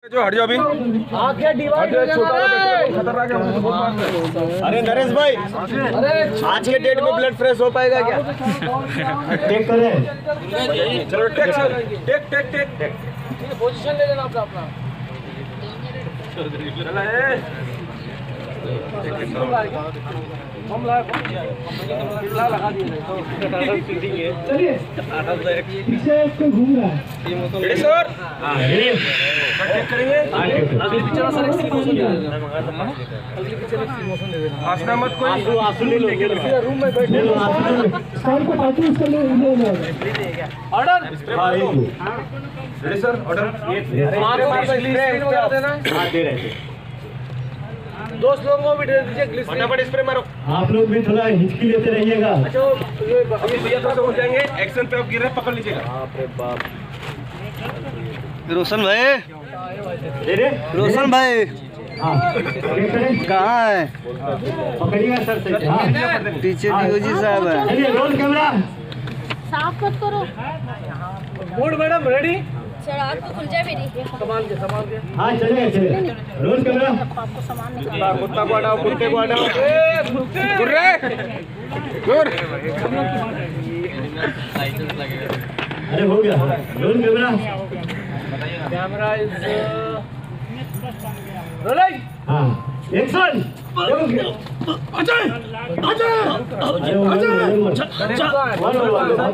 जो हट जाओ अभी। अरे नरेश भाई, आज के डेट में ब्लड फ्रेश हो पाएगा क्या? टेक करें। चलो take sir, take take take take. Position ले लेना अपना। चला है। हम लगा दिए। चलिए पीछे इसको घूम रहा है। Ready sir? टेक करेंगे। अगली पिक्चर में सर एक स्लो मोशन दे देना। अगली पिक्चर में स्लो मोशन दे देना। हंसना मत कोई। आंसू ले लो। रूम में बैठे साउंड को पार्टी उसको ले order. Ready sir? Order. Screen वगैरह देना। दे रहे दोस्त लोगों को भी दे दीजिए ग्लिसरीन। फटाफट स्प्रे मारो। आप लोग भी थोड़ा हिचकी लेते रहिएगा। अच्छा ये अभी भैया थोड़ा सा हो जाएंगे। एक्शन पे आप गिर रहे पकड़ लीजिएगा। बाप रे बाप। रोशन भाई, दे दे। रोशन भाई हाँ, टेक करें। कहाँ है? पकड़िएगा सर से। हाँ, पीछे डीओजी साहब है। चलिए रोल कैमरा। साफ मत करो। Mood madam ready. सर आपको खुल जाए मेरी। संभाल के। हाँ चलिए रोल कैमरा। आपको सामान निकाल। कुत्ता को हटाओ, कुत्ते को हटाओ। गुर रे गुर। अरे हो गया। Roll camera. Camera is rolling. हाँ एक्शन।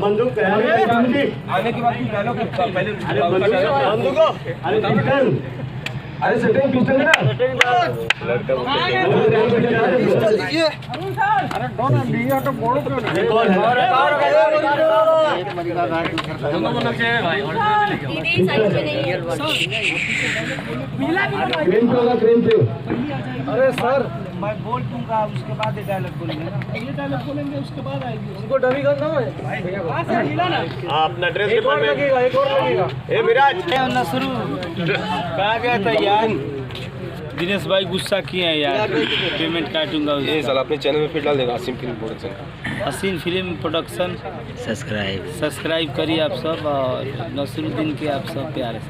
बंदूक आने के बाद पहले बंदूक। अरे पिस्टल। अरे सेटिंग पिस्टल है ना। दीदी साइड में नहीं है। क्रेन पे। अरे सर मैं बोल दूंगा उसके बाद ये डायलॉग बोलेंगे ना। ये डायलॉग बोलेंगे उसके बाद आएगी। उनको डमी करना है। आप अपना ड्रेस एक और लगेगा। ए विराज शुरू कहाँ गया था यार? दिनेश भाई गुस्सा किए हैं यार, पेमेंट काटूंगा। ये साला अपने चैनल में फिर डाल देगा आसिम फिल्म प्रोडक्शन। असीम फिल्म प्रोडक्शन सब्सक्राइब करिए आप सब, और नसरुद्दीन के आप सब प्यारे से।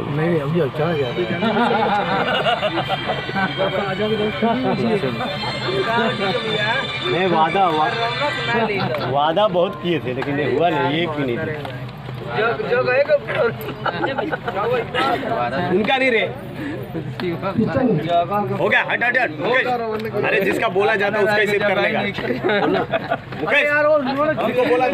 नहीं अभी क्या नहीं वादा बहुत किए थे लेकिन ये हुआ नहीं, एक भी नहीं थे। उनका नहीं रे। हो गया हट मुकेश। अरे जिसका बोला जाता है उसका ही सेव कर लेगा मुकेश। हमको बोला